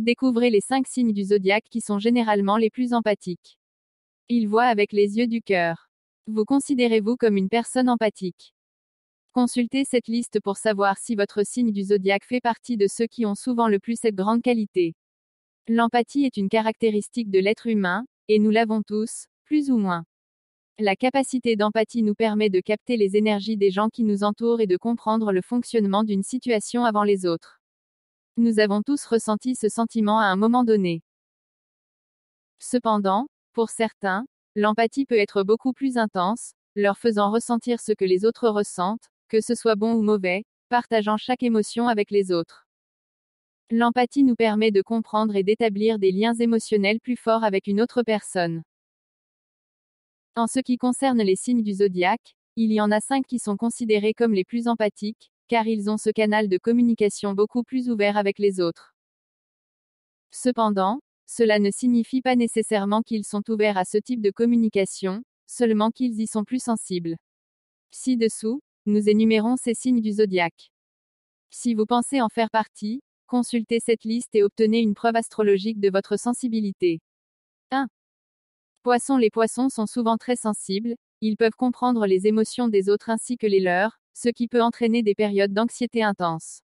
Découvrez les 5 signes du zodiaque qui sont généralement les plus empathiques. Ils voient avec les yeux du cœur. Vous considérez-vous comme une personne empathique? Consultez cette liste pour savoir si votre signe du zodiaque fait partie de ceux qui ont souvent le plus cette grande qualité. L'empathie est une caractéristique de l'être humain, et nous l'avons tous, plus ou moins. La capacité d'empathie nous permet de capter les énergies des gens qui nous entourent et de comprendre le fonctionnement d'une situation avant les autres. Nous avons tous ressenti ce sentiment à un moment donné. Cependant, pour certains, l'empathie peut être beaucoup plus intense, leur faisant ressentir ce que les autres ressentent, que ce soit bon ou mauvais, partageant chaque émotion avec les autres. L'empathie nous permet de comprendre et d'établir des liens émotionnels plus forts avec une autre personne. En ce qui concerne les signes du zodiaque, il y en a 5 qui sont considérés comme les plus empathiques, car ils ont ce canal de communication beaucoup plus ouvert avec les autres. Cependant, cela ne signifie pas nécessairement qu'ils sont ouverts à ce type de communication, seulement qu'ils y sont plus sensibles. Ci-dessous, nous énumérons ces signes du zodiaque. Si vous pensez en faire partie, consultez cette liste et obtenez une preuve astrologique de votre sensibilité. 1. Poissons. Les poissons sont souvent très sensibles, ils peuvent comprendre les émotions des autres ainsi que les leurs, ce qui peut entraîner des périodes d'anxiété intense.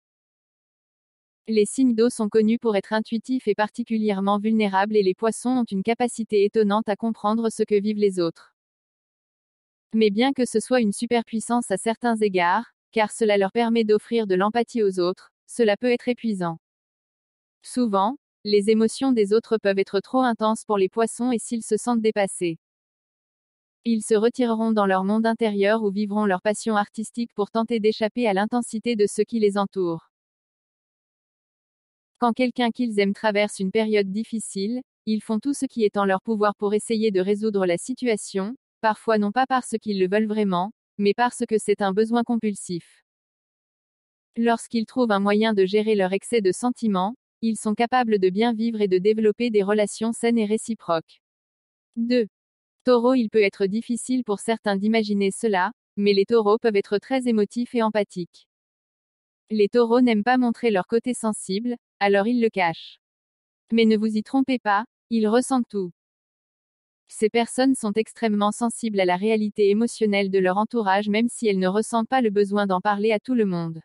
Les signes d'eau sont connus pour être intuitifs et particulièrement vulnérables et les poissons ont une capacité étonnante à comprendre ce que vivent les autres. Mais bien que ce soit une superpuissance à certains égards, car cela leur permet d'offrir de l'empathie aux autres, cela peut être épuisant. Souvent, les émotions des autres peuvent être trop intenses pour les poissons et s'ils se sentent dépassés, ils se retireront dans leur monde intérieur ou vivront leur passion artistique pour tenter d'échapper à l'intensité de ceux qui les entourent. Quand quelqu'un qu'ils aiment traverse une période difficile, ils font tout ce qui est en leur pouvoir pour essayer de résoudre la situation, parfois non pas parce qu'ils le veulent vraiment, mais parce que c'est un besoin compulsif. Lorsqu'ils trouvent un moyen de gérer leur excès de sentiments, ils sont capables de bien vivre et de développer des relations saines et réciproques. 2. Taureau. Il peut être difficile pour certains d'imaginer cela, mais les taureaux peuvent être très émotifs et empathiques. Les taureaux n'aiment pas montrer leur côté sensible, alors ils le cachent. Mais ne vous y trompez pas, ils ressentent tout. Ces personnes sont extrêmement sensibles à la réalité émotionnelle de leur entourage même si elles ne ressentent pas le besoin d'en parler à tout le monde.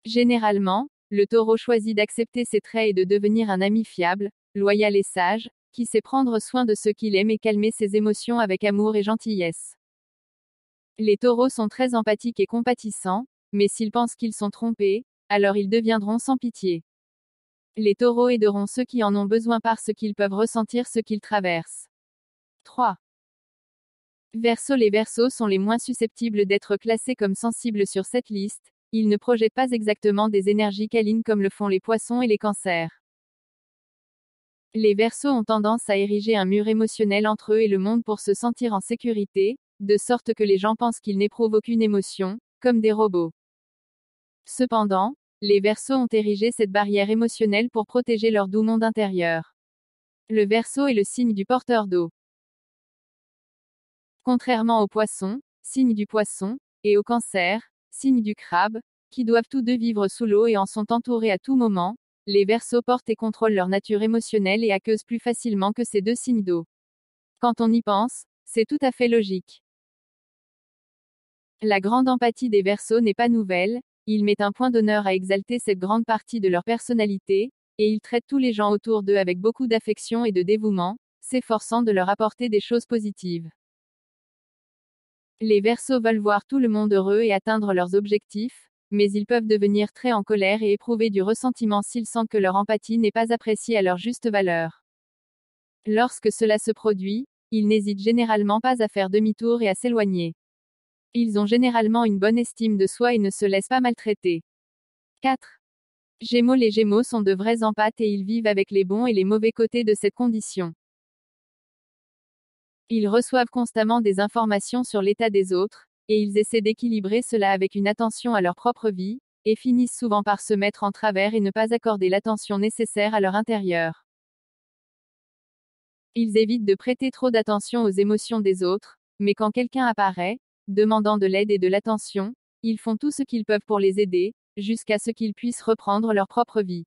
Généralement, le taureau choisit d'accepter ses traits et de devenir un ami fiable, loyal et sage, qui sait prendre soin de ceux qu'il aime et calmer ses émotions avec amour et gentillesse. Les taureaux sont très empathiques et compatissants, mais s'ils pensent qu'ils sont trompés, alors ils deviendront sans pitié. Les taureaux aideront ceux qui en ont besoin parce qu'ils peuvent ressentir ce qu'ils traversent. 3. Verseau. Les Verseaux sont les moins susceptibles d'être classés comme sensibles sur cette liste, ils ne projettent pas exactement des énergies câlines comme le font les Poissons et les Cancers. Les Verseaux ont tendance à ériger un mur émotionnel entre eux et le monde pour se sentir en sécurité, de sorte que les gens pensent qu'ils n'éprouvent aucune émotion, comme des robots. Cependant, les Verseaux ont érigé cette barrière émotionnelle pour protéger leur doux monde intérieur. Le Verseau est le signe du porteur d'eau. Contrairement aux Poissons, signe du Poisson, et aux Cancers, signe du Crabe, qui doivent tous deux vivre sous l'eau et en sont entourés à tout moment, les Verseaux portent et contrôlent leur nature émotionnelle et accueillent plus facilement que ces deux signes d'eau. Quand on y pense, c'est tout à fait logique. La grande empathie des Verseaux n'est pas nouvelle, ils mettent un point d'honneur à exalter cette grande partie de leur personnalité, et ils traitent tous les gens autour d'eux avec beaucoup d'affection et de dévouement, s'efforçant de leur apporter des choses positives. Les Verseaux veulent voir tout le monde heureux et atteindre leurs objectifs, mais ils peuvent devenir très en colère et éprouver du ressentiment s'ils sentent que leur empathie n'est pas appréciée à leur juste valeur. Lorsque cela se produit, ils n'hésitent généralement pas à faire demi-tour et à s'éloigner. Ils ont généralement une bonne estime de soi et ne se laissent pas maltraiter. 4. Gémeaux. Les Gémeaux sont de vrais empathes et ils vivent avec les bons et les mauvais côtés de cette condition. Ils reçoivent constamment des informations sur l'état des autres, et ils essaient d'équilibrer cela avec une attention à leur propre vie, et finissent souvent par se mettre en travers et ne pas accorder l'attention nécessaire à leur intérieur. Ils évitent de prêter trop d'attention aux émotions des autres, mais quand quelqu'un apparaît, demandant de l'aide et de l'attention, ils font tout ce qu'ils peuvent pour les aider, jusqu'à ce qu'ils puissent reprendre leur propre vie.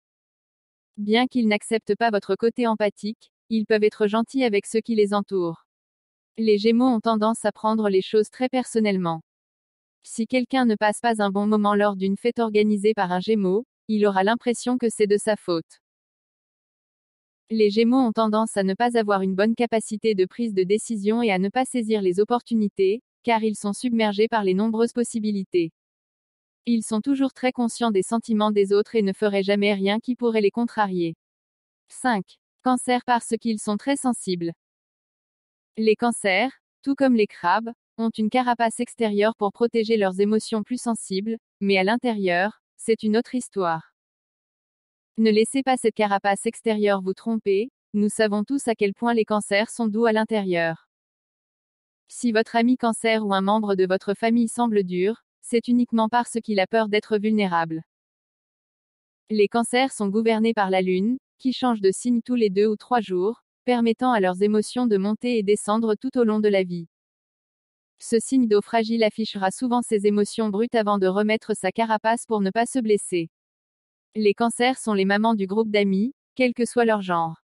Bien qu'ils n'acceptent pas votre côté empathique, ils peuvent être gentils avec ceux qui les entourent. Les Gémeaux ont tendance à prendre les choses très personnellement. Si quelqu'un ne passe pas un bon moment lors d'une fête organisée par un Gémeaux, il aura l'impression que c'est de sa faute. Les Gémeaux ont tendance à ne pas avoir une bonne capacité de prise de décision et à ne pas saisir les opportunités, car ils sont submergés par les nombreuses possibilités. Ils sont toujours très conscients des sentiments des autres et ne feraient jamais rien qui pourrait les contrarier. 5. Cancer parce qu'ils sont très sensibles. Les cancers, tout comme les crabes, ont une carapace extérieure pour protéger leurs émotions plus sensibles, mais à l'intérieur, c'est une autre histoire. Ne laissez pas cette carapace extérieure vous tromper, nous savons tous à quel point les cancers sont doux à l'intérieur. Si votre ami cancer ou un membre de votre famille semble dur, c'est uniquement parce qu'il a peur d'être vulnérable. Les cancers sont gouvernés par la Lune, qui change de signe tous les 2 ou 3 jours, permettant à leurs émotions de monter et descendre tout au long de la vie. Ce signe d'eau fragile affichera souvent ses émotions brutes avant de remettre sa carapace pour ne pas se blesser. Les cancers sont les mamans du groupe d'amis, quel que soit leur genre.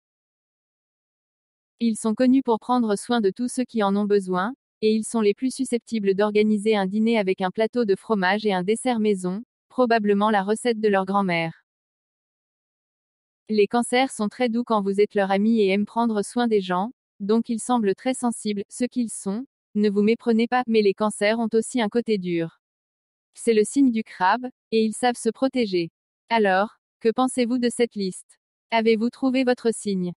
Ils sont connus pour prendre soin de tous ceux qui en ont besoin, et ils sont les plus susceptibles d'organiser un dîner avec un plateau de fromage et un dessert maison, probablement la recette de leur grand-mère. Les cancers sont très doux quand vous êtes leur ami et aiment prendre soin des gens, donc ils semblent très sensibles, ce qu'ils sont. Ne vous méprenez pas, mais les cancers ont aussi un côté dur. C'est le signe du crabe, et ils savent se protéger. Alors, que pensez-vous de cette liste? Avez-vous trouvé votre signe?